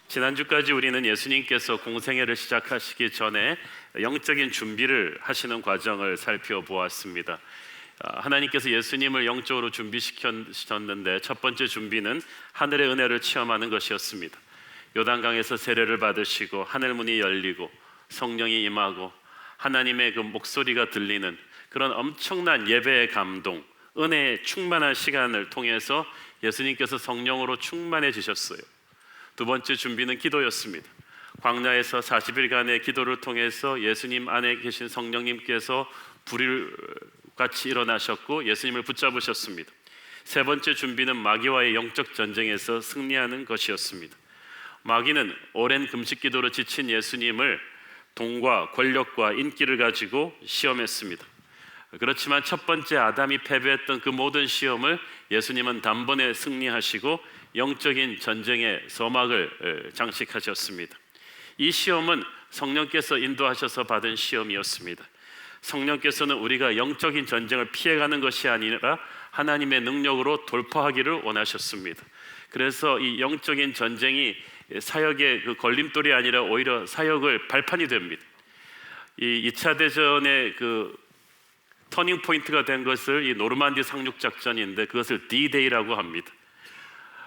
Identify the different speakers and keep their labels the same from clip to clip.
Speaker 1: 지난주까지 우리는 예수님께서 공생애를 시작하시기 전에 영적인 준비를 하시는 과정을 살펴보았습니다. 하나님께서 예수님을 영적으로 준비시켰는데 첫 번째 준비는 하늘의 은혜를 체험하는 것이었습니다. 요단강에서 세례를 받으시고 하늘 문이 열리고 성령이 임하고 하나님의 그 목소리가 들리는 그런 엄청난 예배의 감동, 은혜의 충만한 시간을 통해서 예수님께서 성령으로 충만해지셨어요. 두 번째 준비는 기도였습니다. 광야에서 40일간의 기도를 통해서 예수님 안에 계신 성령님께서 불을 같이 일어나셨고 예수님을 붙잡으셨습니다. 세 번째 준비는 마귀와의 영적 전쟁에서 승리하는 것이었습니다. 마귀는 오랜 금식 기도로 지친 예수님을 돈과 권력과 인기를 가지고 시험했습니다. 그렇지만 첫 번째 아담이 패배했던 그 모든 시험을 예수님은 단번에 승리하시고 영적인 전쟁의 서막을 장식하셨습니다. 이 시험은 성령께서 인도하셔서 받은 시험이었습니다. 성령께서는 우리가 영적인 전쟁을 피해가는 것이 아니라 하나님의 능력으로 돌파하기를 원하셨습니다. 그래서 이 영적인 전쟁이 사역의 그 걸림돌이 아니라 오히려 사역을 발판이 됩니다. 이 2차 대전의 그 터닝 포인트가 된 것을 이 노르만디 상륙 작전인데 그것을 D-Day라고 합니다.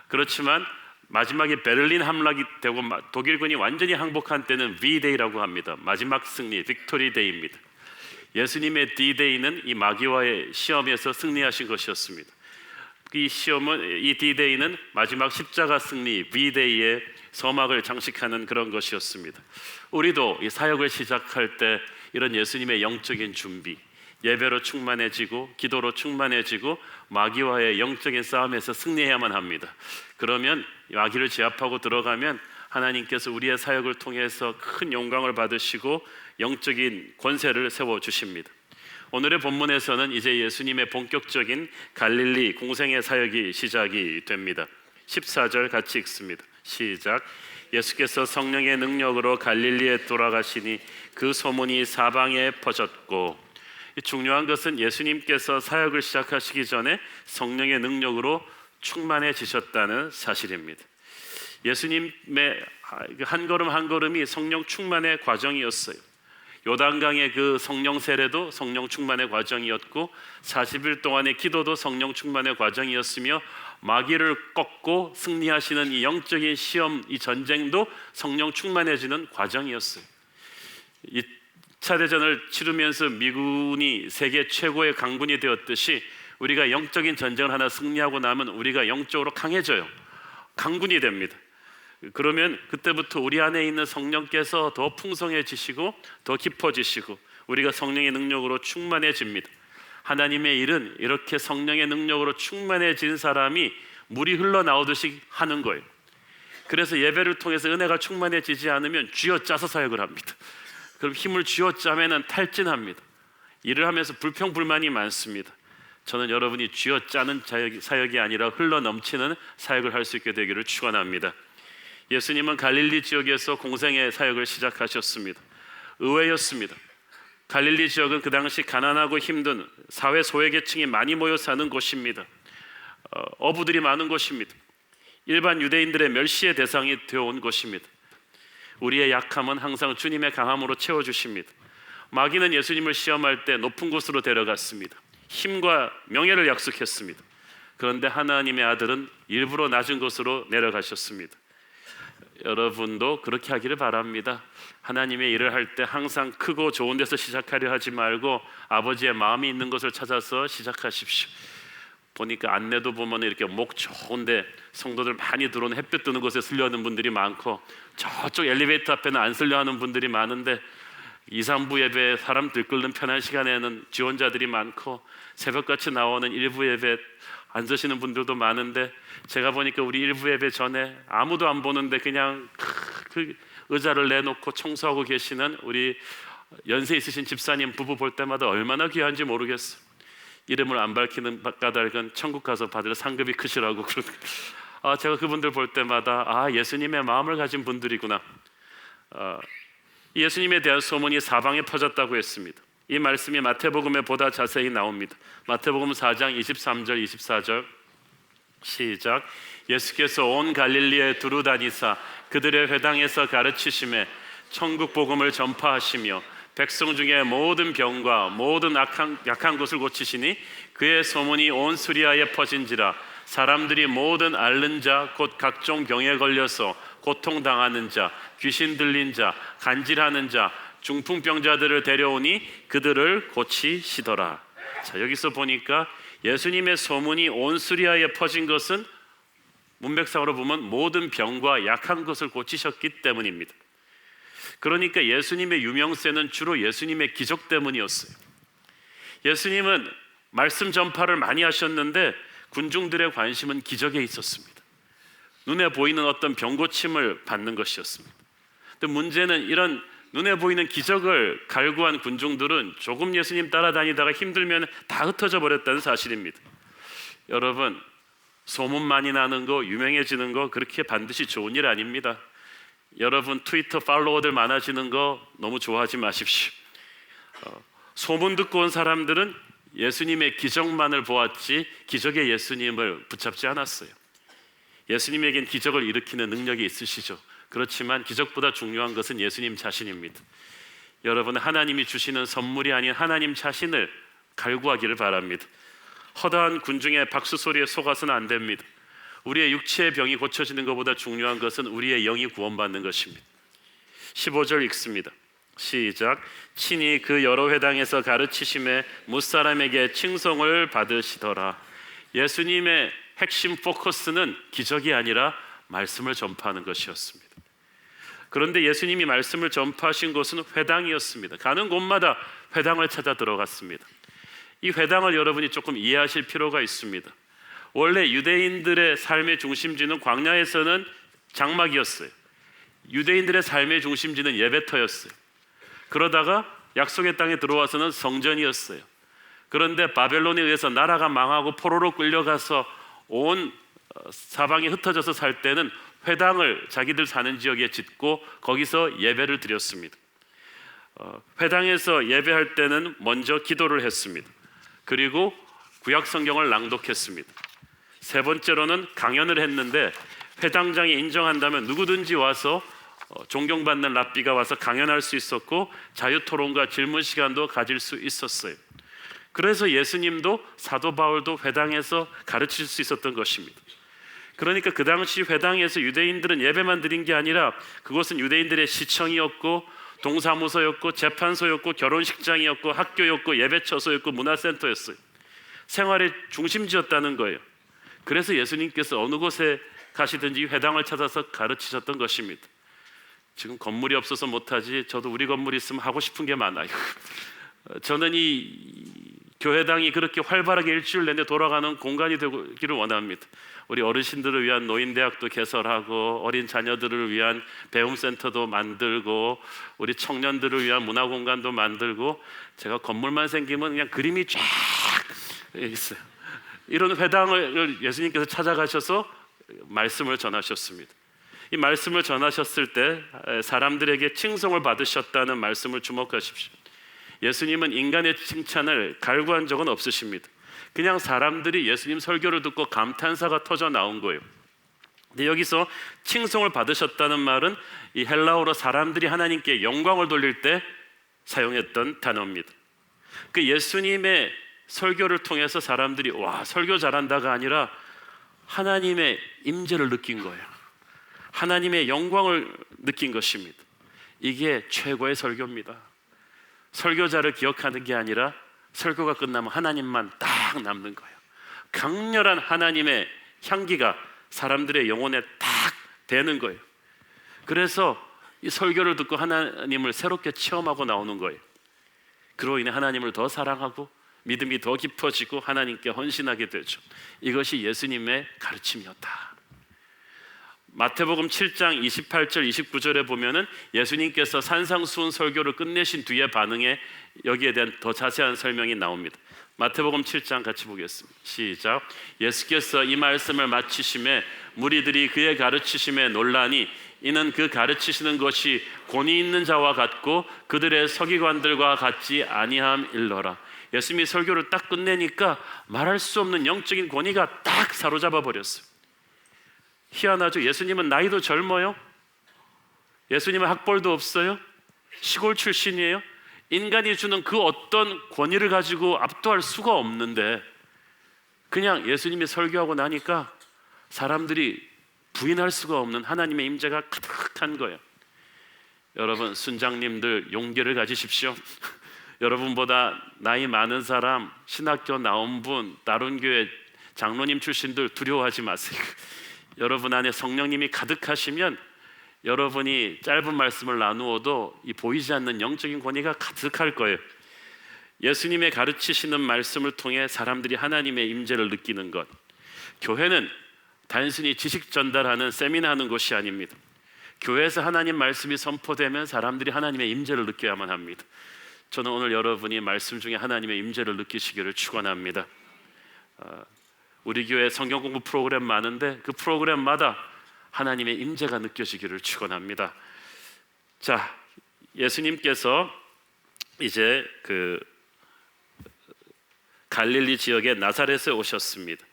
Speaker 1: 그렇지만 마지막에 베를린 함락이 되고 독일군이 완전히 항복한 때는 V-Day라고 합니다. 마지막 승리, 빅토리 데이입니다. 예수님의 D-Day는 이 마귀와의 시험에서 승리하신 것이었습니다. 이 시험은, 이 D-Day는 마지막 십자가 승리, V-Day의 서막을 장식하는 그런 것이었습니다. 우리도 이 사역을 시작할 때 이런 예수님의 영적인 준비, 예배로 충만해지고 기도로 충만해지고 마귀와의 영적인 싸움에서 승리해야만 합니다. 그러면 마귀를 제압하고 들어가면 하나님께서 우리의 사역을 통해서 큰 영광을 받으시고 영적인 권세를 세워주십니다. 오늘의 본문에서는 이제 예수님의 본격적인 갈릴리 공생의 사역이 시작이 됩니다. 14절 같이 읽습니다. 시작. 예수께서 성령의 능력으로 갈릴리에 돌아가시니 그 소문이 사방에 퍼졌고, 중요한 것은 예수님께서 사역을 시작하시기 전에 성령의 능력으로 충만해지셨다는 사실입니다. 예수님의 한 걸음 한 걸음이 성령 충만의 과정이었어요. 요단강의 그 성령 세례도 성령 충만의 과정이었고 40일 동안의 기도도 성령 충만의 과정이었으며 마귀를 꺾고 승리하시는 이 영적인 시험, 이 전쟁도 성령 충만해지는 과정이었어요. 2차 대전을 치르면서 미군이 세계 최고의 강군이 되었듯이 우리가 영적인 전쟁을 하나 승리하고 나면 우리가 영적으로 강해져요. 강군이 됩니다. 그러면 그때부터 우리 안에 있는 성령께서 더 풍성해지시고 더 깊어지시고 우리가 성령의 능력으로 충만해집니다. 하나님의 일은 이렇게 성령의 능력으로 충만해진 사람이 물이 흘러나오듯이 하는 거예요. 그래서 예배를 통해서 은혜가 충만해지지 않으면 쥐어짜서 사역을 합니다. 그럼 힘을 쥐어짜면 탈진합니다. 일을 하면서 불평불만이 많습니다. 저는 여러분이 쥐어짜는 사역이 아니라 흘러넘치는 사역을 할 수 있게 되기를 축원합니다. 예수님은 갈릴리 지역에서 공생의 사역을 시작하셨습니다. 의외였습니다. 갈릴리 지역은 그 당시 가난하고 힘든 사회 소외계층이 많이 모여 사는 곳입니다. 어부들이 많은 곳입니다. 일반 유대인들의 멸시의 대상이 되어온 곳입니다. 우리의 약함은 항상 주님의 강함으로 채워주십니다. 마귀는 예수님을 시험할 때 높은 곳으로 데려갔습니다. 힘과 명예를 약속했습니다. 그런데 하나님의 아들은 일부러 낮은 곳으로 내려가셨습니다. 여러분도 그렇게 하기를 바랍니다. 하나님의 일을 할 때 항상 크고 좋은 데서 시작하려 하지 말고 아버지의 마음이 있는 곳을 찾아서 시작하십시오. 보니까 안내도 보면 이렇게 목 좋은데 성도들 많이 들어오는 햇볕 뜨는 곳에 쓰려 하는 분들이 많고 저쪽 엘리베이터 앞에는 안 쓰려 하는 분들이 많은데 2, 3부 예배에 사람 들끓는 편한 시간에는 지원자들이 많고 새벽같이 나오는 1부 예배 안 서시는 분들도 많은데 제가 보니까 우리 1부 예배 전에 아무도 안 보는데 그냥 그 의자를 내놓고 청소하고 계시는 우리 연세 있으신 집사님 부부 볼 때마다 얼마나 귀한지 모르겠어요. 이름을 안 밝히는 까닭은 천국 가서 받을 상급이 크시라고 제가 그분들 볼 때마다 예수님의 마음을 가진 분들이구나. 예수님에 대한 소문이 사방에 퍼졌다고 했습니다. 이 말씀이 마태복음에 보다 자세히 나옵니다. 마태복음 4장 23절 24절 시작. 예수께서 온 갈릴리에 두루 다니사 그들의 회당에서 가르치심에 천국 복음을 전파하시며 백성 중에 모든 병과 모든 약한 것을 고치시니 그의 소문이 온 수리아에 퍼진지라. 사람들이 모든 앓는 자 곧 각종 병에 걸려서 고통당하는 자, 귀신 들린 자, 간질하는 자, 중풍병자들을 데려오니 그들을 고치시더라. 자, 여기서 보니까 예수님의 소문이 온 수리아에 퍼진 것은 문맥상으로 보면 모든 병과 약한 것을 고치셨기 때문입니다. 그러니까 예수님의 유명세는 주로 예수님의 기적 때문이었어요. 예수님은 말씀 전파를 많이 하셨는데 군중들의 관심은 기적에 있었습니다. 눈에 보이는 어떤 병 고침을 받는 것이었습니다. 근데 문제는 이런 눈에 보이는 기적을 갈구한 군중들은 조금 예수님 따라다니다가 힘들면 다 흩어져 버렸다는 사실입니다. 여러분, 소문 많이 나는 거, 유명해지는 거 그렇게 반드시 좋은 일 아닙니다. 여러분 트위터 팔로워들 많아지는 거 너무 좋아하지 마십시오. 소문 듣고 온 사람들은 예수님의 기적만을 보았지 기적의 예수님을 붙잡지 않았어요. 예수님에겐 기적을 일으키는 능력이 있으시죠. 그렇지만 기적보다 중요한 것은 예수님 자신입니다. 여러분, 하나님이 주시는 선물이 아닌 하나님 자신을 갈구하기를 바랍니다. 허다한 군중의 박수 소리에 속아서는 안 됩니다. 우리의 육체의 병이 고쳐지는 것보다 중요한 것은 우리의 영이 구원받는 것입니다. 15절 읽습니다. 시작. 친히 그 여러 회당에서 가르치심에 무사람에게 칭송을 받으시더라. 예수님의 핵심 포커스는 기적이 아니라 말씀을 전파하는 것이었습니다. 그런데 예수님이 말씀을 전파하신 곳은 회당이었습니다. 가는 곳마다 회당을 찾아 들어갔습니다. 이 회당을 여러분이 조금 이해하실 필요가 있습니다. 원래 유대인들의 삶의 중심지는 광야에서는 장막이었어요. 유대인들의 삶의 중심지는 예배터였어요. 그러다가 약속의 땅에 들어와서는 성전이었어요. 그런데 바벨론에 의해서 나라가 망하고 포로로 끌려가서 온 사방에 흩어져서 살 때는 회당을 자기들 사는 지역에 짓고 거기서 예배를 드렸습니다. 회당에서 예배할 때는 먼저 기도를 했습니다. 그리고 구약 성경을 낭독했습니다. 세 번째로는 강연을 했는데 회당장이 인정한다면 누구든지 와서 존경받는 랍비가 와서 강연할 수 있었고 자유토론과 질문 시간도 가질 수 있었어요. 그래서 예수님도 사도 바울도 회당에서 가르칠 수 있었던 것입니다. 그러니까 그 당시 회당에서 유대인들은 예배만 드린 게 아니라 그곳은 유대인들의 시청이었고 동사무소였고 재판소였고 결혼식장이었고 학교였고 예배처소였고 문화센터였어요. 생활의 중심지였다는 거예요. 그래서 예수님께서 어느 곳에 가시든지 회당을 찾아서 가르치셨던 것입니다. 지금 건물이 없어서 못하지 저도 우리 건물이 있으면 하고 싶은 게 많아요. 저는 이 교회당이 그렇게 활발하게 일주일 내내 돌아가는 공간이 되기를 원합니다. 우리 어르신들을 위한 노인대학도 개설하고 어린 자녀들을 위한 배움센터도 만들고 우리 청년들을 위한 문화공간도 만들고 제가 건물만 생기면 그냥 그림이 쫙 있어요. 이런 회당을 예수님께서 찾아가셔서 말씀을 전하셨습니다. 이 말씀을 전하셨을 때 사람들에게 칭송을 받으셨다는 말씀을 주목하십시오. 예수님은 인간의 칭찬을 갈구한 적은 없으십니다. 그냥 사람들이 예수님 설교를 듣고 감탄사가 터져 나온 거예요. 근데 여기서 칭송을 받으셨다는 말은 이 헬라어로 사람들이 하나님께 영광을 돌릴 때 사용했던 단어입니다. 그 예수님의 설교를 통해서 사람들이 와 설교 잘한다가 아니라 하나님의 임재를 느낀 거예요. 하나님의 영광을 느낀 것입니다. 이게 최고의 설교입니다. 설교자를 기억하는 게 아니라 설교가 끝나면 하나님만 딱 남는 거예요. 강렬한 하나님의 향기가 사람들의 영혼에 딱 배는 거예요. 그래서 이 설교를 듣고 하나님을 새롭게 체험하고 나오는 거예요. 그로 인해 하나님을 더 사랑하고 믿음이 더 깊어지고 하나님께 헌신하게 되죠. 이것이 예수님의 가르침이었다. 마태복음 7장 28절 29절에 보면은 예수님께서 산상수훈 설교를 끝내신 뒤에 반응에 여기에 대한 더 자세한 설명이 나옵니다. 마태복음 7장 같이 보겠습니다. 시작. 예수께서 이 말씀을 마치심에 무리들이 그의 가르치심에 놀라니 이는 그 가르치시는 것이 권위 있는 자와 같고 그들의 서기관들과 같지 아니함일러라. 예수님이 설교를 딱 끝내니까 말할 수 없는 영적인 권위가 딱 사로잡아 버렸어요. 희한하죠? 예수님은 나이도 젊어요. 예수님은 학벌도 없어요. 시골 출신이에요. 인간이 주는 그 어떤 권위를 가지고 압도할 수가 없는데 그냥 예수님이 설교하고 나니까 사람들이 부인할 수가 없는 하나님의 임재가 가득한 거예요. 여러분, 순장님들 용기를 가지십시오. 여러분보다 나이 많은 사람, 신학교 나온 분, 다른 교회 장로님 출신들 두려워하지 마세요. 여러분 안에 성령님이 가득하시면 여러분이 짧은 말씀을 나누어도 이 보이지 않는 영적인 권위가 가득할 거예요. 예수님의 가르치시는 말씀을 통해 사람들이 하나님의 임재를 느끼는 것. 교회는 단순히 지식 전달하는 세미나하는 곳이 아닙니다. 교회에서 하나님 말씀이 선포되면 사람들이 하나님의 임재를 느껴야만 합니다. 저는 오늘 여러분이 말씀 중에 하나님의 임재를 느끼시기를 축원합니다. 우리 교회 성경 공부 프로그램 많은데 그 프로그램마다 하나님의 임재가 느껴지기를 축원합니다. 자, 예수님께서 이제 그 갈릴리 지역의 나사렛에 오셨습니다.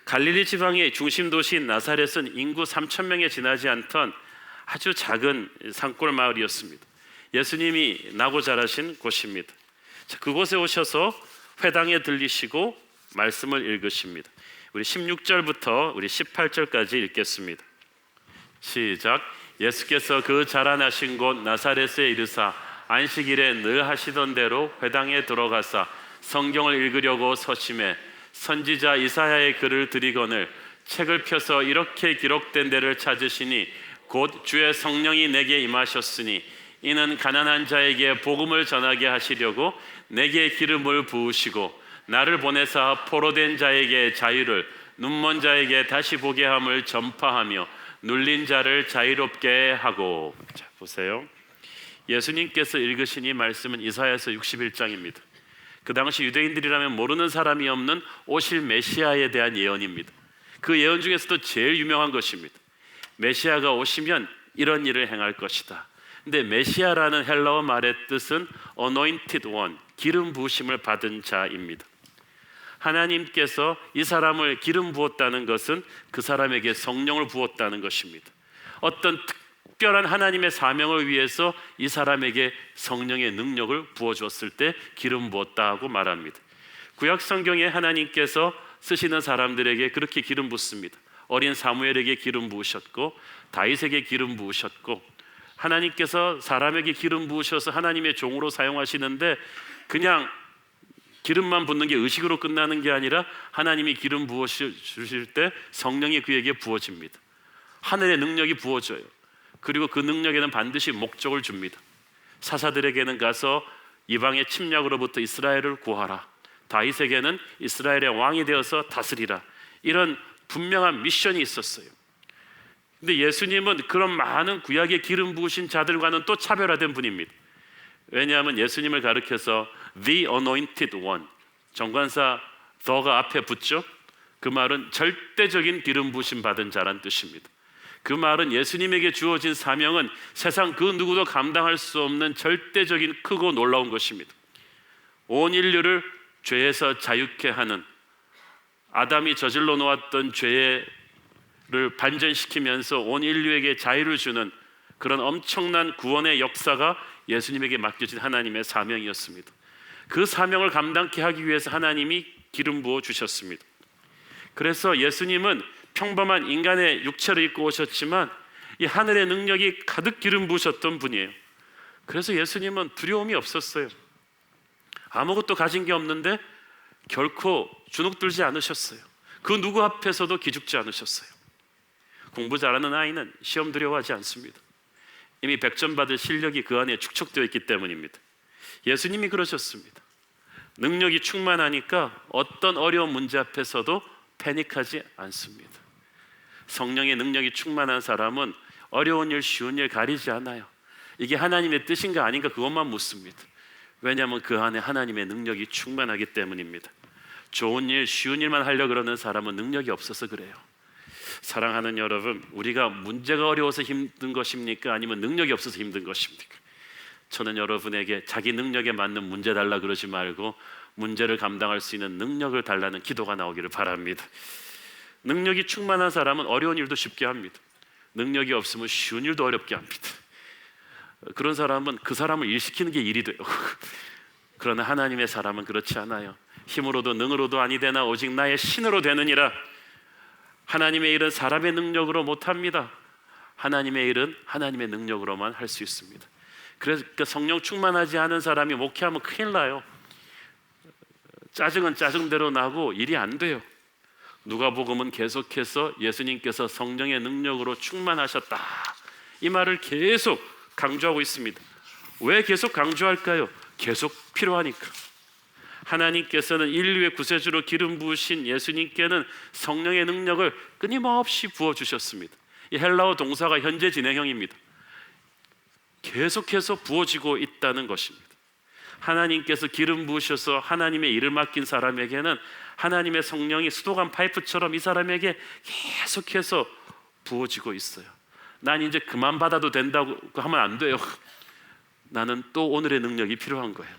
Speaker 1: 갈릴리 지방의 중심 도시인 나사렛은 인구 3,000명에 지나지 않던 아주 작은 산골 마을이었습니다. 예수님이 나고 자라신 곳입니다. 자, 그곳에 오셔서 회당에 들리시고 말씀을 읽으십니다. 우리 16절부터 우리 18절까지 읽겠습니다. 시작. 예수께서 그 자라나신 곳 나사렛에 이르사 안식일에 늘 하시던 대로 회당에 들어가사 성경을 읽으려고 서심해 선지자 이사야의 글을 들이거늘 책을 펴서 이렇게 기록된 데를 찾으시니 곧 주의 성령이 내게 임하셨으니 이는 가난한 자에게 복음을 전하게 하시려고 내게 기름을 부으시고 나를 보내사 포로된 자에게 자유를 눈먼 자에게 다시 보게 함을 전파하며 눌린 자를 자유롭게 하고. 자, 보세요. 예수님께서 읽으신 이 말씀은 이사야서 61장입니다. 그 당시 유대인들이라면 모르는 사람이 없는 오실 메시아에 대한 예언입니다. 그 예언 중에서도 제일 유명한 것입니다. 메시아가 오시면 이런 일을 행할 것이다. 근데 메시아라는 헬라어 말의 뜻은 anointed one, 기름 부으심을 받은 자입니다. 하나님께서 이 사람을 기름 부었다는 것은 그 사람에게 성령을 부었다는 것입니다. 어떤 특별한 하나님의 사명을 위해서 이 사람에게 성령의 능력을 부어주었을 때 기름 부었다고 말합니다. 구약 성경에 하나님께서 쓰시는 사람들에게 그렇게 기름 붓습니다. 어린 사무엘에게 기름 부으셨고 다윗에게 기름 부으셨고 하나님께서 사람에게 기름 부으셔서 하나님의 종으로 사용하시는데 그냥 기름만 붓는 게 의식으로 끝나는 게 아니라 하나님이 기름 부어 주실 때 성령이 그에게 부어집니다. 하늘의 능력이 부어져요. 그리고 그 능력에는 반드시 목적을 줍니다. 사사들에게는 가서 이방의 침략으로부터 이스라엘을 구하라. 다윗에게는 이스라엘의 왕이 되어서 다스리라. 이런 분명한 미션이 있었어요. 근데 예수님은 그런 많은 구약의 기름 부으신 자들과는 또 차별화된 분입니다. 왜냐하면 예수님을 가리켜서 The Anointed One, 정관사 the가 앞에 붙죠. 그 말은 절대적인 기름 부으심 받은 자란 뜻입니다. 그 말은 예수님에게 주어진 사명은 세상 그 누구도 감당할 수 없는 절대적인 크고 놀라운 것입니다. 온 인류를 죄에서 자유케 하는, 아담이 저질러 놓았던 죄를 반전시키면서 온 인류에게 자유를 주는 그런 엄청난 구원의 역사가 예수님에게 맡겨진 하나님의 사명이었습니다. 그 사명을 감당케 하기 위해서 하나님이 기름 부어 주셨습니다. 그래서 예수님은 평범한 인간의 육체를 입고 오셨지만 이 하늘의 능력이 가득 기름 부으셨던 분이에요. 그래서 예수님은 두려움이 없었어요. 아무것도 가진 게 없는데 결코 주눅들지 않으셨어요. 그 누구 앞에서도 기죽지 않으셨어요. 공부 잘하는 아이는 시험 두려워하지 않습니다. 이미 100점 받을 실력이 그 안에 축적되어 있기 때문입니다. 예수님이 그러셨습니다. 능력이 충만하니까 어떤 어려운 문제 앞에서도 패닉하지 않습니다. 성령의 능력이 충만한 사람은 어려운 일, 쉬운 일 가리지 않아요. 이게 하나님의 뜻인가 아닌가 그것만 묻습니다. 왜냐하면 그 안에 하나님의 능력이 충만하기 때문입니다. 좋은 일, 쉬운 일만 하려고 그러는 사람은 능력이 없어서 그래요. 사랑하는 여러분, 우리가 문제가 어려워서 힘든 것입니까? 아니면 능력이 없어서 힘든 것입니까? 저는 여러분에게 자기 능력에 맞는 문제 달라 그러지 말고 문제를 감당할 수 있는 능력을 달라는 기도가 나오기를 바랍니다. 능력이 충만한 사람은 어려운 일도 쉽게 합니다. 능력이 없으면 쉬운 일도 어렵게 합니다. 그런 사람은 그 사람을 일시키는 게 일이 돼요. 그러나 하나님의 사람은 그렇지 않아요. 힘으로도 능으로도 아니 되나 오직 나의 신으로 되느니라. 하나님의 일은 사람의 능력으로 못합니다. 하나님의 일은 하나님의 능력으로만 할 수 있습니다. 그래서 성령 충만하지 않은 사람이 목회하면 큰일 나요. 짜증은 짜증대로 나고 일이 안 돼요. 누가복음은 계속해서 예수님께서 성령의 능력으로 충만하셨다, 이 말을 계속 강조하고 있습니다. 왜 계속 강조할까요? 계속 필요하니까. 하나님께서는 인류의 구세주로 기름 부으신 예수님께는 성령의 능력을 끊임없이 부어주셨습니다. 이 헬라어 동사가 현재 진행형입니다. 계속해서 부어지고 있다는 것입니다. 하나님께서 기름 부으셔서 하나님의 일을 맡긴 사람에게는 하나님의 성령이 수도관 파이프처럼 이 사람에게 계속해서 부어지고 있어요. 난 이제 그만 받아도 된다고 하면 안 돼요. 나는 또 오늘의 능력이 필요한 거예요.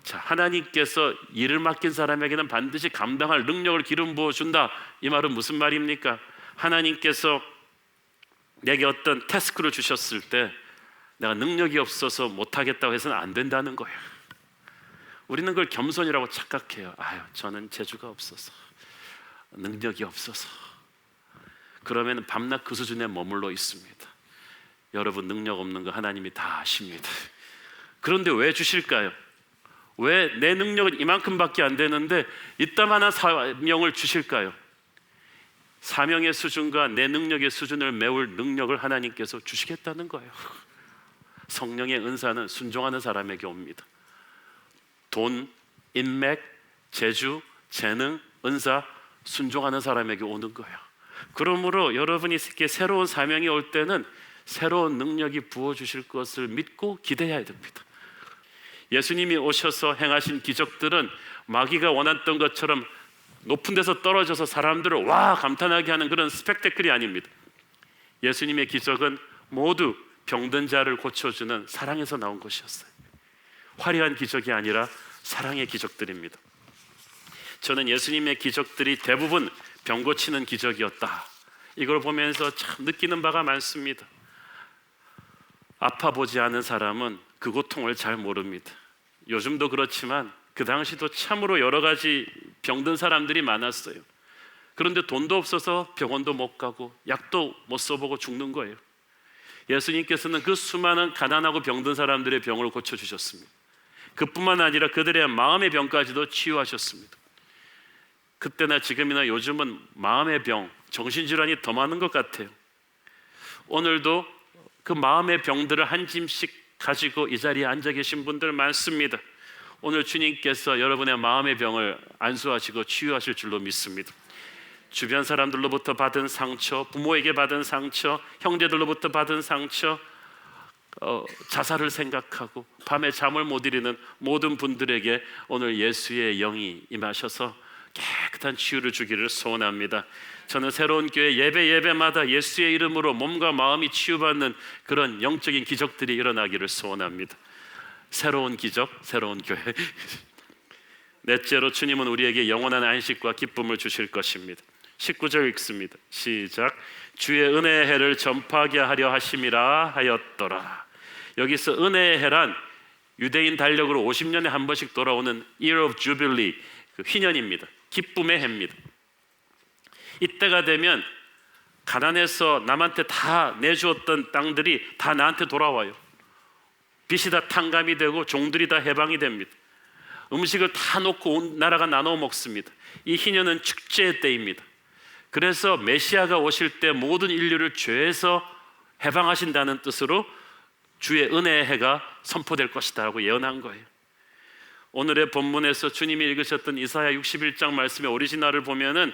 Speaker 1: 자, 하나님께서 일을 맡긴 사람에게는 반드시 감당할 능력을 기름 부어준다, 이 말은 무슨 말입니까? 하나님께서 내게 어떤 태스크를 주셨을 때 내가 능력이 없어서 못하겠다고 해서는 안 된다는 거예요. 우리는 그걸 겸손이라고 착각해요. 아유, 저는 재주가 없어서, 능력이 없어서. 그러면 밤낮 그 수준에 머물러 있습니다. 여러분, 능력 없는 거 하나님이 다 아십니다. 그런데 왜 주실까요? 왜 내 능력은 이만큼밖에 안 되는데 이따만한 사명을 주실까요? 사명의 수준과 내 능력의 수준을 메울 능력을 하나님께서 주시겠다는 거예요. 성령의 은사는 순종하는 사람에게 옵니다. 돈, 인맥, 재주, 재능, 은사, 순종하는 사람에게 오는 거예요. 그러므로 여러분이 새로운 사명이 올 때는 새로운 능력이 부어주실 것을 믿고 기대해야 됩니다. 예수님이 오셔서 행하신 기적들은 마귀가 원했던 것처럼 높은 데서 떨어져서 사람들을 와 감탄하게 하는 그런 스펙테클이 아닙니다. 예수님의 기적은 모두 병든 자를 고쳐주는 사랑에서 나온 것이었어요. 화려한 기적이 아니라 사랑의 기적들입니다. 저는 예수님의 기적들이 대부분 병 고치는 기적이었다, 이걸 보면서 참 느끼는 바가 많습니다. 아파 보지 않은 사람은 그 고통을 잘 모릅니다. 요즘도 그렇지만 그 당시도 참으로 여러 가지 병든 사람들이 많았어요. 그런데 돈도 없어서 병원도 못 가고 약도 못 써보고 죽는 거예요. 예수님께서는 그 수많은 가난하고 병든 사람들의 병을 고쳐주셨습니다. 그뿐만 아니라 그들의 마음의 병까지도 치유하셨습니다. 그때나 지금이나 요즘은 마음의 병, 정신질환이 더 많은 것 같아요. 오늘도 그 마음의 병들을 한 짐씩 가지고 이 자리에 앉아 계신 분들 많습니다. 오늘 주님께서 여러분의 마음의 병을 안수하시고 치유하실 줄로 믿습니다. 주변 사람들로부터 받은 상처, 부모에게 받은 상처, 형제들로부터 받은 상처, 자살을 생각하고 밤에 잠을 못 이루는 모든 분들에게 오늘 예수의 영이 임하셔서 깨끗한 치유를 주기를 소원합니다. 저는 새로운 교회 예배마다 예수의 이름으로 몸과 마음이 치유받는 그런 영적인 기적들이 일어나기를 소원합니다. 새로운 기적, 새로운 교회. 넷째로 주님은 우리에게 영원한 안식과 기쁨을 주실 것입니다. 19절 읽습니다. 시작. 주의 은혜의 해를 전파하게 하려 하심이라 하였더라. 여기서 은혜의 해란 유대인 달력으로 50년에 한 번씩 돌아오는 Year of Jubilee, 그 휘년입니다. 기쁨의 해입니다. 이때가 되면 가난해서 남한테 다 내주었던 땅들이 다 나한테 돌아와요. 빚이 다 탕감이 되고 종들이 다 해방이 됩니다. 음식을 다 놓고 온 나라가 나눠 먹습니다. 이 희년은 축제의 때입니다. 그래서 메시아가 오실 때 모든 인류를 죄에서 해방하신다는 뜻으로 주의 은혜의 해가 선포될 것이다 라고 예언한 거예요. 오늘의 본문에서 주님이 읽으셨던 이사야 61장 말씀의 오리지널을 보면은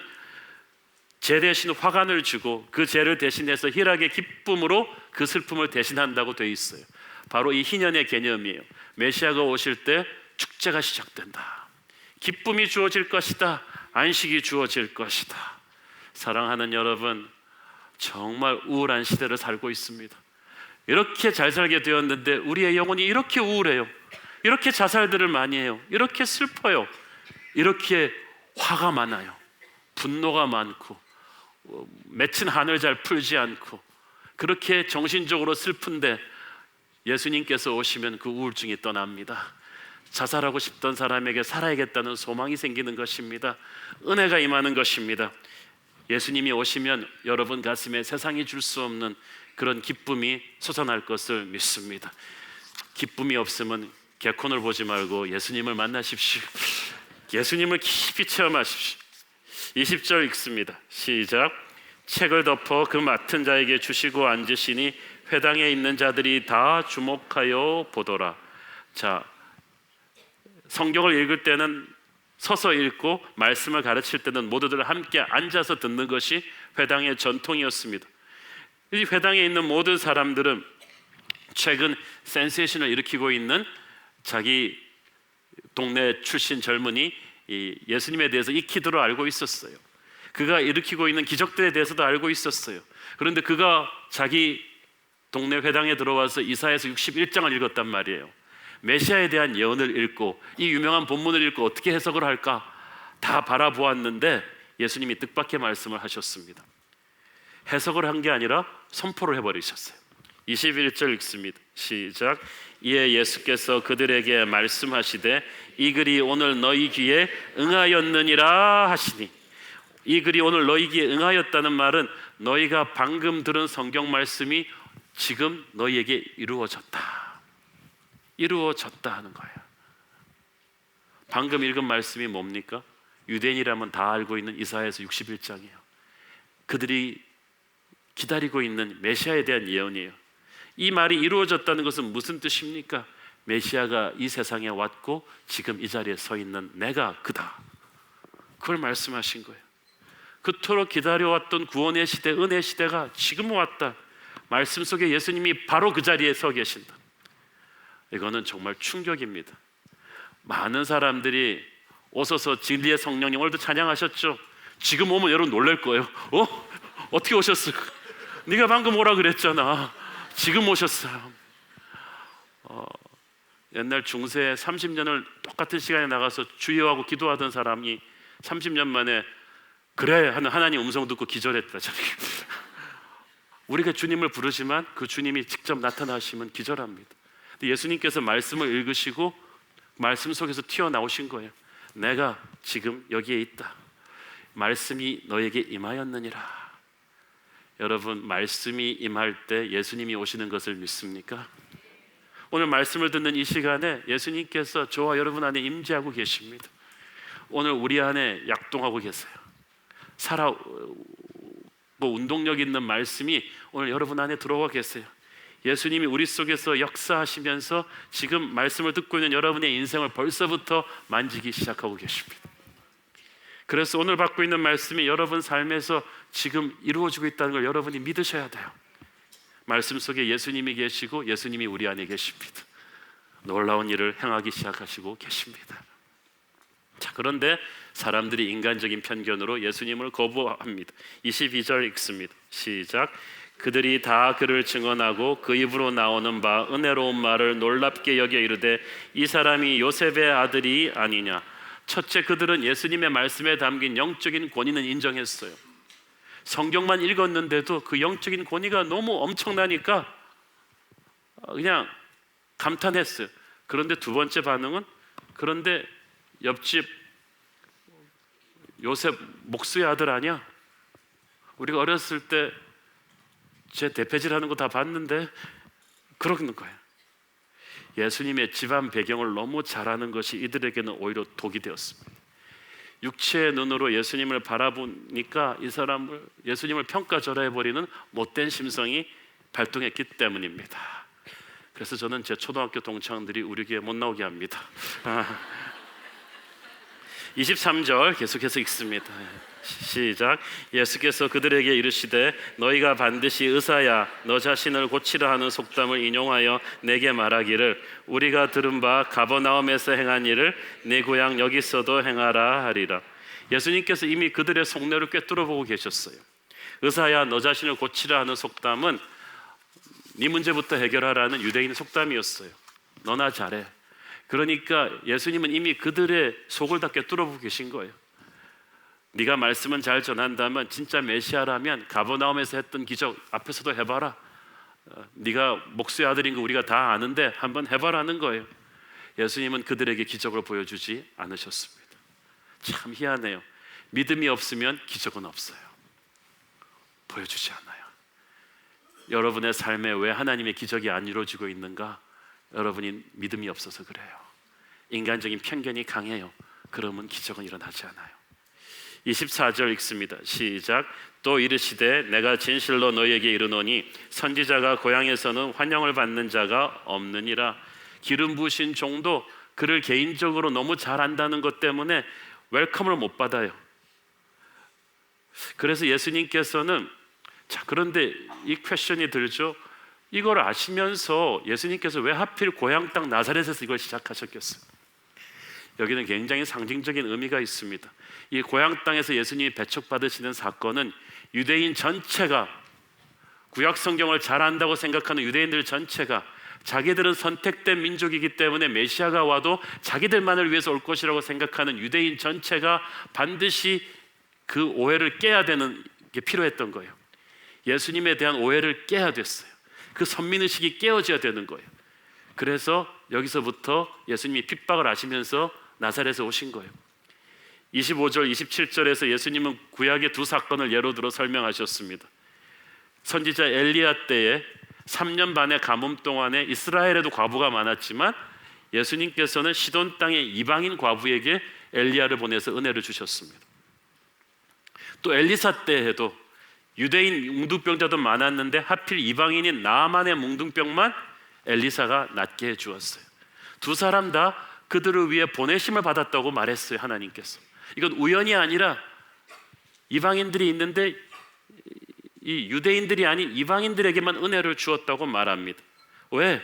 Speaker 1: 죄 대신 화관을 주고 그 죄를 대신해서 희락의 기쁨으로 그 슬픔을 대신한다고 되어 있어요. 바로 이 희년의 개념이에요. 메시아가 오실 때 축제가 시작된다. 기쁨이 주어질 것이다. 안식이 주어질 것이다. 사랑하는 여러분, 정말 우울한 시대를 살고 있습니다. 이렇게 잘 살게 되었는데 우리의 영혼이 이렇게 우울해요. 이렇게 자살들을 많이 해요. 이렇게 슬퍼요. 이렇게 화가 많아요. 분노가 많고 맺힌 한을 잘 풀지 않고 그렇게 정신적으로 슬픈데 예수님께서 오시면 그 우울증이 떠납니다. 자살하고 싶던 사람에게 살아야겠다는 소망이 생기는 것입니다. 은혜가 임하는 것입니다. 예수님이 오시면 여러분 가슴에 세상이 줄 수 없는 그런 기쁨이 솟아날 것을 믿습니다. 기쁨이 없으면 개콘을 보지 말고 예수님을 만나십시오. 예수님을 깊이 체험하십시오. 20절 읽습니다. 시작. 책을 덮어 그 맡은 자에게 주시고 앉으시니 회당에 있는 자들이 다 주목하여 보더라. 자, 성경을 읽을 때는 서서 읽고 말씀을 가르칠 때는 모두들 함께 앉아서 듣는 것이 회당의 전통이었습니다. 이 회당에 있는 모든 사람들은 최근 센세이션을 일으키고 있는 자기 동네 출신 젊은이 예수님에 대해서 익히도록 알고 있었어요. 그가 일으키고 있는 기적들에 대해서도 알고 있었어요. 그런데 그가 자기 동네 회당에 들어와서 이사야서 61장을 읽었단 말이에요. 메시아에 대한 예언을 읽고 이 유명한 본문을 읽고 어떻게 해석을 할까 다 바라보았는데 예수님이 뜻밖의 말씀을 하셨습니다. 해석을 한 게 아니라 선포를 해버리셨어요. 21절 읽습니다. 시작. 이에 예수께서 그들에게 말씀하시되 이 글이 오늘 너희 귀에 응하였느니라 하시니, 이 글이 오늘 너희 귀에 응하였다는 말은 너희가 방금 들은 성경 말씀이 지금 너희에게 이루어졌다 하는 거예요. 방금 읽은 말씀이 뭡니까? 유대인이라면 다 알고 있는 이사야서 61장이에요. 그들이 기다리고 있는 메시아에 대한 예언이에요. 이 말이 이루어졌다는 것은 무슨 뜻입니까? 메시아가 이 세상에 왔고 지금 이 자리에 서 있는 내가 그다, 그걸 말씀하신 거예요. 그토록 기다려왔던 구원의 시대, 은혜의 시대가 지금 왔다. 말씀 속에 예수님이 바로 그 자리에 서 계신다. 이거는 정말 충격입니다. 많은 사람들이 오셔서 진리의 성령님, 오늘도 찬양하셨죠? 지금 오면 여러분 놀랄 거예요. 어떻게 오셨을까? 네가 방금 오라 그랬잖아. 지금 오셨어요. 옛날 중세 30년을 똑같은 시간에 나가서 주여하고 기도하던 사람이 30년 만에 그래 하는 하나님 음성 듣고 기절했다. 우리가 주님을 부르지만 그 주님이 직접 나타나시면 기절합니다. 예수님께서 말씀을 읽으시고 말씀 속에서 튀어나오신 거예요. 내가 지금 여기에 있다. 말씀이 너에게 임하였느니라. 여러분, 말씀이 임할 때 예수님이 오시는 것을 믿습니까? 오늘 말씀을 듣는 이 시간에 예수님께서 저와 여러분 안에 임재하고 계십니다. 오늘 우리 안에 약동하고 계세요. 운동력 있는 말씀이 오늘 여러분 안에 들어와 계세요. 예수님이 우리 속에서 역사하시면서 지금 말씀을 듣고 있는 여러분의 인생을 벌써부터 만지기 시작하고 계십니다. 그래서 오늘 받고 있는 말씀이 여러분 삶에서 지금 이루어지고 있다는 걸 여러분이 믿으셔야 돼요. 말씀 속에 예수님이 계시고 예수님이 우리 안에 계십니다. 놀라운 일을 행하기 시작하시고 계십니다. 자, 그런데 사람들이 인간적인 편견으로 예수님을 거부합니다. 22절 읽습니다. 시작. 그들이 다 그를 증언하고 그 입으로 나오는 바 은혜로운 말을 놀랍게 여겨 이르되 이 사람이 요셉의 아들이 아니냐. 첫째, 그들은 예수님의 말씀에 담긴 영적인 권위는 인정했어요. 성경만 읽었는데도 그 영적인 권위가 너무 엄청나니까 그냥 감탄했어요. 그런데 두 번째 반응은, 그런데 옆집 요셉 목수의 아들 아니야? 우리가 어렸을 때 제 대패질하는 거 다 봤는데, 그러는 거예요. 예수님의 집안 배경을 너무 잘 아는 것이 이들에게는 오히려 독이 되었습니다. 육체의 눈으로 예수님을 바라보니까 이 사람을, 예수님을 평가절하해버리는 못된 심성이 발동했기 때문입니다. 그래서 저는 제 초등학교 동창들이 우리 교회 못 나오게 합니다. 23절 계속해서 읽습니다. 시작. 예수께서 그들에게 이르시되 너희가 반드시 의사야 너 자신을 고치라 하는 속담을 인용하여 내게 말하기를 우리가 들은 바 가버나움에서 행한 일을 내 고향 여기서도 행하라 하리라. 예수님께서 이미 그들의 속내를 꿰뚫어 보고 계셨어요. 의사야 너 자신을 고치라 하는 속담은 네 문제부터 해결하라는 유대인의 속담이었어요. 너나 잘해. 그러니까 예수님은 이미 그들의 속을 다 꿰뚫어보고 계신 거예요. 네가 말씀은 잘 전한다면 진짜 메시아라면 가버나움에서 했던 기적 앞에서도 해봐라. 네가 목수의 아들인 거 우리가 다 아는데 한번 해봐라는 거예요. 예수님은 그들에게 기적을 보여주지 않으셨습니다. 참 희한해요. 믿음이 없으면 기적은 없어요. 보여주지 않아요. 여러분의 삶에 왜 하나님의 기적이 안 이루어지고 있는가? 여러분이 믿음이 없어서 그래요. 인간적인 편견이 강해요. 그러면 기적은 일어나지 않아요. 24절 읽습니다. 시작. 또 이르시되 내가 진실로 너희에게 이르노니 선지자가 고향에서는 환영을 받는 자가 없느니라. 기름 부으신 종도 그를 개인적으로 너무 잘 안다는 것 때문에 웰컴을 못 받아요. 그래서 예수님께서는 그런데 이 퀘션이 들죠. 이걸 아시면서 예수님께서 왜 하필 고향 땅 나사렛에서 이걸 시작하셨겠어요? 여기는 굉장히 상징적인 의미가 있습니다. 이 고향 땅에서 예수님이 배척받으시는 사건은 유대인 전체가, 구약 성경을 잘 안다고 생각하는 유대인들 전체가 자기들은 선택된 민족이기 때문에 메시아가 와도 자기들만을 위해서 올 것이라고 생각하는 유대인 전체가 반드시 그 오해를 깨야 되는 게 필요했던 거예요. 예수님에 대한 오해를 깨야 됐어요. 그 선민의식이 깨어져야 되는 거예요. 그래서 여기서부터 예수님이 핍박을 하시면서 나사렛에 오신 거예요. 25절, 27절에서 예수님은 구약의 두 사건을 예로 들어 설명하셨습니다. 선지자 엘리야 때에 3년 반의 가뭄 동안에 이스라엘에도 과부가 많았지만 예수님께서는 시돈 땅의 이방인 과부에게 엘리야를 보내서 은혜를 주셨습니다. 또 엘리사 때에도 유대인 뭉둥병자도 많았는데 하필 이방인인 나아만의 뭉둥병만 엘리사가 낫게 해주었어요. 두 사람 다 그들을 위해 보내심을 받았다고 말했어요. 하나님께서. 이건 우연이 아니라 이방인들이 있는데 이 유대인들이 아닌 이방인들에게만 은혜를 주었다고 말합니다. 왜?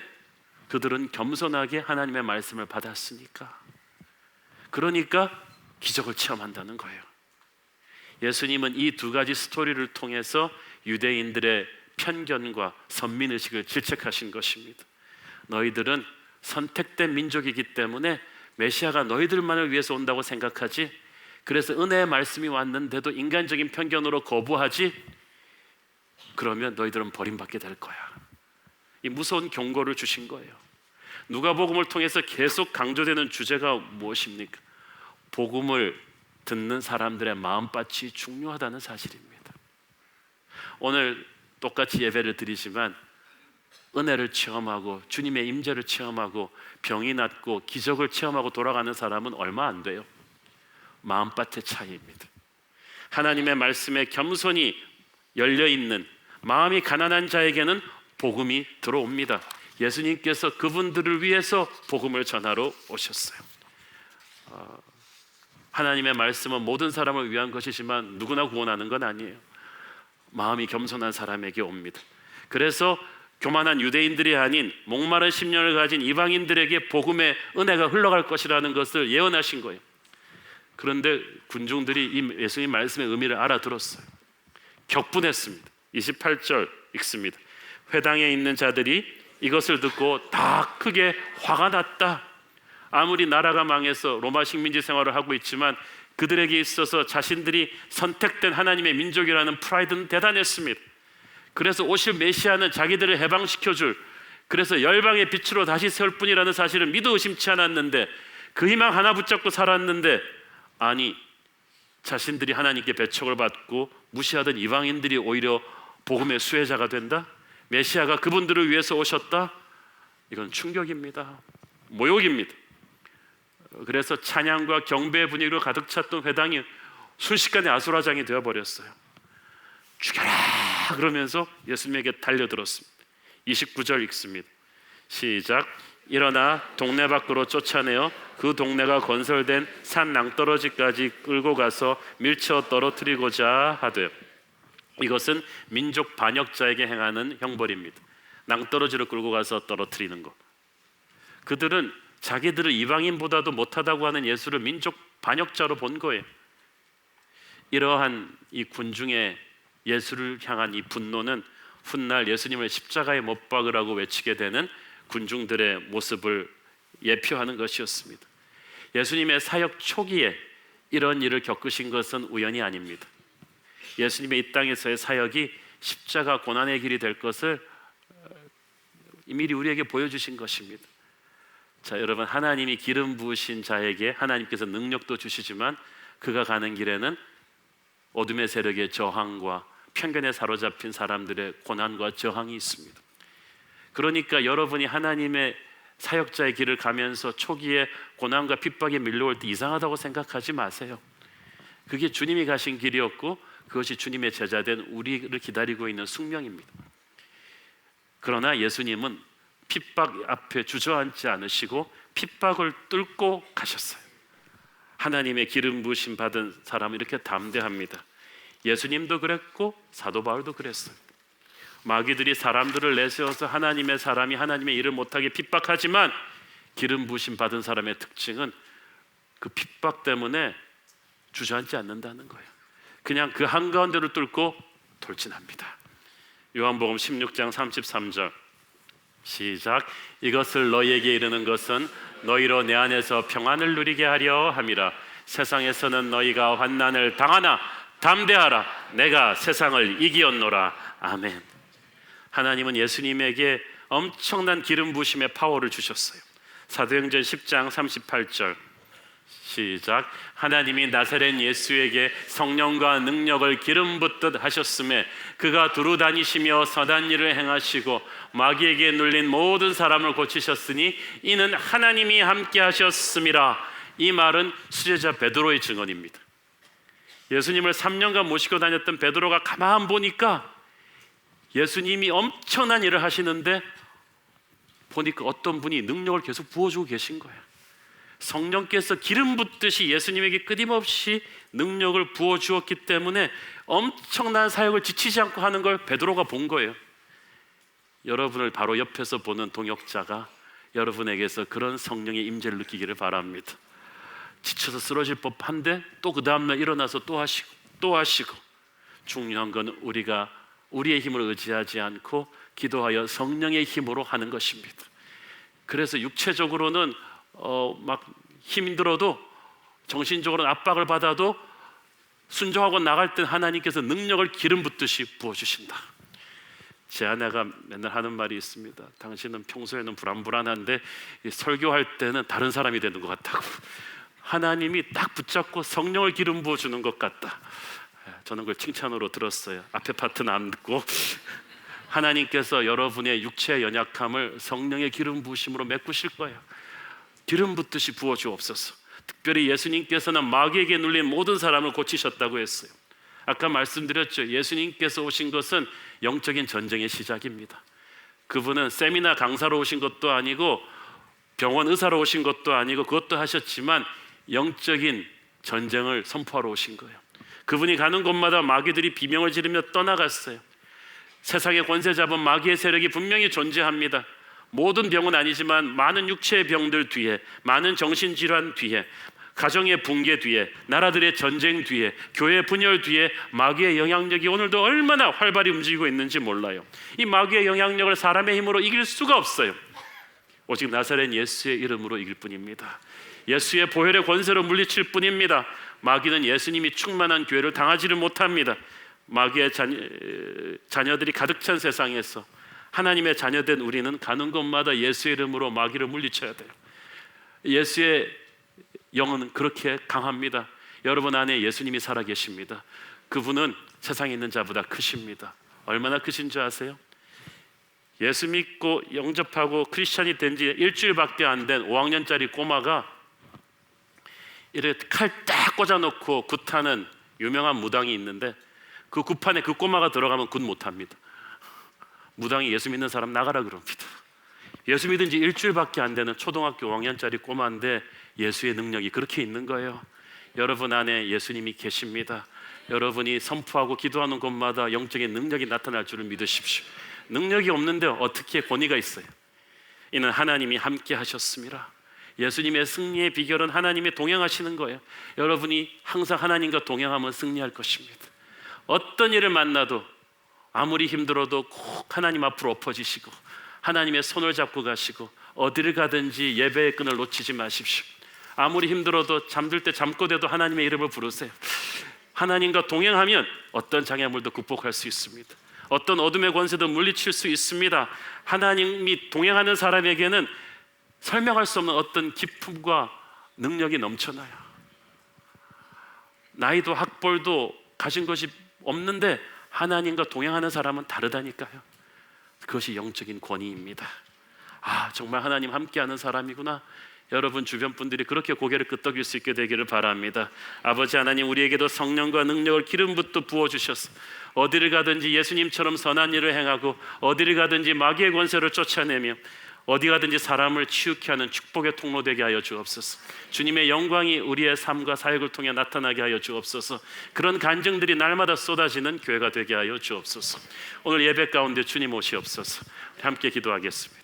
Speaker 1: 그들은 겸손하게 하나님의 말씀을 받았으니까. 그러니까 기적을 체험한다는 거예요. 예수님은 이 두 가지 스토리를 통해서 유대인들의 편견과 선민의식을 질책하신 것입니다. 너희들은 선택된 민족이기 때문에 메시아가 너희들만을 위해서 온다고 생각하지, 그래서 은혜의 말씀이 왔는데도 인간적인 편견으로 거부하지, 그러면 너희들은 버림받게 될 거야. 이 무서운 경고를 주신 거예요. 누가복음을 통해서 계속 강조되는 주제가 무엇입니까? 복음을 듣는 사람들의 마음밭이 중요하다는 사실입니다. 오늘 똑같이 예배를 드리지만 은혜를 체험하고 주님의 임재를 체험하고 병이 낫고 기적을 체험하고 돌아가는 사람은 얼마 안 돼요. 마음밭의 차이입니다. 하나님의 말씀에 겸손히 열려있는 마음이 가난한 자에게는 복음이 들어옵니다. 예수님께서 그분들을 위해서 복음을 전하러 오셨어요. 하나님의 말씀은 모든 사람을 위한 것이지만 누구나 구원하는 건 아니에요. 마음이 겸손한 사람에게 옵니다. 그래서 교만한 유대인들이 아닌 목마른 심령을 가진 이방인들에게 복음의 은혜가 흘러갈 것이라는 것을 예언하신 거예요. 그런데 군중들이 이 예수님 말씀의 의미를 알아들었어요. 격분했습니다. 28절 읽습니다. 회당에 있는 자들이 이것을 듣고 다 크게 화가 났다. 아무리 나라가 망해서 로마 식민지 생활을 하고 있지만 그들에게 있어서 자신들이 선택된 하나님의 민족이라는 프라이드는 대단했습니다. 그래서 오실 메시아는 자기들을 해방시켜줄, 그래서 열방의 빛으로 다시 세울 뿐이라는 사실을 믿어 의심치 않았는데, 그 희망 하나 붙잡고 살았는데, 아니 자신들이 하나님께 배척을 받고 무시하던 이방인들이 오히려 복음의 수혜자가 된다? 메시아가 그분들을 위해서 오셨다? 이건 충격입니다. 모욕입니다. 그래서 찬양과 경배의 분위기로 가득 찼던 회당이 순식간에 아수라장이 되어버렸어요. 죽여라 그러면서 예수님에게 달려들었습니다. 29절 읽습니다. 시작. 일어나 동네 밖으로 쫓아내어 그 동네가 건설된 산 낭떠러지까지 끌고 가서 밀쳐 떨어뜨리고자 하되. 이것은 민족 반역자에게 행하는 형벌입니다. 낭떠러지를 끌고 가서 떨어뜨리는 것. 그들은 자기들을 이방인보다도 못하다고 하는 예수를 민족 반역자로 본 거예요. 이러한 이 군중의 예수를 향한 이 분노는 훗날 예수님을 십자가에 못 박으라고 외치게 되는 군중들의 모습을 예표하는 것이었습니다. 예수님의 사역 초기에 이런 일을 겪으신 것은 우연이 아닙니다. 예수님의 이 땅에서의 사역이 십자가 고난의 길이 될 것을 미리 우리에게 보여주신 것입니다. 자, 여러분, 하나님이 기름 부으신 자에게 하나님께서 능력도 주시지만 그가 가는 길에는 어둠의 세력의 저항과 편견에 사로잡힌 사람들의 고난과 저항이 있습니다. 그러니까 여러분이 하나님의 사역자의 길을 가면서 초기에 고난과 핍박이 밀려올 때 이상하다고 생각하지 마세요. 그게 주님이 가신 길이었고 그것이 주님의 제자된 우리를 기다리고 있는 숙명입니다. 그러나 예수님은 핍박 앞에 주저앉지 않으시고 핍박을 뚫고 가셨어요. 하나님의 기름 부으심 받은 사람은 이렇게 담대합니다. 예수님도 그랬고 사도 바울도 그랬어요. 마귀들이 사람들을 내세워서 하나님의 사람이 하나님의 일을 못하게 핍박하지만 기름 부으심 받은 사람의 특징은 그 핍박 때문에 주저앉지 않는다는 거예요. 그냥 그 한가운데를 뚫고 돌진합니다. 요한복음 16장 33절 시작. 이것을 너희에게 이르는 것은 너희로 내 안에서 평안을 누리게 하려 함이라. 세상에서는 너희가 환난을 당하나 담대하라. 내가 세상을 이기었노라. 아멘. 하나님은 예수님에게 엄청난 기름 부으심의 파워를 주셨어요. 사도행전 10장 38절 시작. 하나님이 나사렛 예수에게 성령과 능력을 기름 붓듯 하셨음에 그가 두루 다니시며 선한 일을 행하시고 마귀에게 눌린 모든 사람을 고치셨으니 이는 하나님이 함께 하셨음이라. 이 말은 수제자 베드로의 증언입니다. 예수님을 3년간 모시고 다녔던 베드로가 가만 보니까 예수님이 엄청난 일을 하시는데 보니까 어떤 분이 능력을 계속 부어주고 계신 거예요. 성령께서 기름 붓듯이 예수님에게 끊임없이 능력을 부어주었기 때문에 엄청난 사역을 지치지 않고 하는 걸 베드로가 본 거예요. 여러분을 바로 옆에서 보는 동역자가 여러분에게서 그런 성령의 임재를 느끼기를 바랍니다. 지쳐서 쓰러질 법한데 또 그 다음날 일어나서 또 하시고 중요한 건 우리가 우리의 힘을 의지하지 않고 기도하여 성령의 힘으로 하는 것입니다. 그래서 육체적으로는 막 힘들어도 정신적으로는 압박을 받아도 순종하고 나갈 때 하나님께서 능력을 기름 붓듯이 부어주신다. 제 아내가 맨날 하는 말이 있습니다. 당신은 평소에는 불안불안한데 설교할 때는 다른 사람이 되는 것 같다고. 하나님이 딱 붙잡고 성령을 기름 부어주는 것 같다. 저는 그걸 칭찬으로 들었어요. 앞에 파트는 안 듣고. 하나님께서 여러분의 육체의 연약함을 성령의 기름 부으심으로 메꾸실 거예요. 기름 붓듯이 부어주옵소서. 특별히 예수님께서는 마귀에게 눌린 모든 사람을 고치셨다고 했어요. 아까 말씀드렸죠. 예수님께서 오신 것은 영적인 전쟁의 시작입니다. 그분은 세미나 강사로 오신 것도 아니고 병원 의사로 오신 것도 아니고 그것도 하셨지만 영적인 전쟁을 선포하러 오신 거예요. 그분이 가는 곳마다 마귀들이 비명을 지르며 떠나갔어요. 세상의 권세 잡은 마귀의 세력이 분명히 존재합니다. 모든 병은 아니지만 많은 육체의 병들 뒤에, 많은 정신질환 뒤에, 가정의 붕괴 뒤에, 나라들의 전쟁 뒤에, 교회 분열 뒤에 마귀의 영향력이 오늘도 얼마나 활발히 움직이고 있는지 몰라요. 이 마귀의 영향력을 사람의 힘으로 이길 수가 없어요. 오직 나사렛 예수의 이름으로 이길 뿐입니다. 예수의 보혈의 권세로 물리칠 뿐입니다. 마귀는 예수님이 충만한 교회를 당하지를 못합니다. 마귀의 자녀들이 가득 찬 세상에서 하나님의 자녀된 우리는 가는 곳마다 예수의 이름으로 마귀를 물리쳐야 돼요. 예수의 영은 그렇게 강합니다. 여러분 안에 예수님이 살아계십니다. 그분은 세상에 있는 자보다 크십니다. 얼마나 크신 줄 아세요? 예수 믿고 영접하고 크리스찬이 된 지 일주일밖에 안 된 5학년짜리 꼬마가 이렇게 칼 딱 꽂아놓고 굿하는 유명한 무당이 있는데 그 굿판에 그 꼬마가 들어가면 굿 못합니다. 무당이 예수 믿는 사람 나가라 그럽니다. 예수 믿은 지 일주일밖에 안 되는 초등학교 5학년짜리 꼬마인데 예수의 능력이 그렇게 있는 거예요. 여러분 안에 예수님이 계십니다. 여러분이 선포하고 기도하는 곳마다 영적인 능력이 나타날 줄을 믿으십시오. 능력이 없는데 어떻게 권위가 있어요? 이는 하나님이 함께 하셨습니다. 예수님의 승리의 비결은 하나님이 동행하시는 거예요. 여러분이 항상 하나님과 동행하면 승리할 것입니다. 어떤 일을 만나도 아무리 힘들어도 꼭 하나님 앞으로 엎어지시고 하나님의 손을 잡고 가시고 어디를 가든지 예배의 끈을 놓치지 마십시오. 아무리 힘들어도 잠들 때 잠꼬대도 하나님의 이름을 부르세요. 하나님과 동행하면 어떤 장애물도 극복할 수 있습니다. 어떤 어둠의 권세도 물리칠 수 있습니다. 하나님이 동행하는 사람에게는 설명할 수 없는 어떤 기쁨과 능력이 넘쳐나요. 나이도 학벌도 가진 것이 없는데 하나님과 동행하는 사람은 다르다니까요. 그것이 영적인 권위입니다. 정말 하나님 함께하는 사람이구나. 여러분 주변 분들이 그렇게 고개를 끄덕일 수 있게 되기를 바랍니다. 아버지 하나님, 우리에게도 성령과 능력을 기름부터 부어주셔서 어디를 가든지 예수님처럼 선한 일을 행하고 어디를 가든지 마귀의 권세를 쫓아내며 어디 가든지 사람을 치유케 하는 축복의 통로 되게 하여 주옵소서. 주님의 영광이 우리의 삶과 사역을 통해 나타나게 하여 주옵소서. 그런 간증들이 날마다 쏟아지는 교회가 되게 하여 주옵소서. 오늘 예배 가운데 주님 오시옵소서. 함께 기도하겠습니다.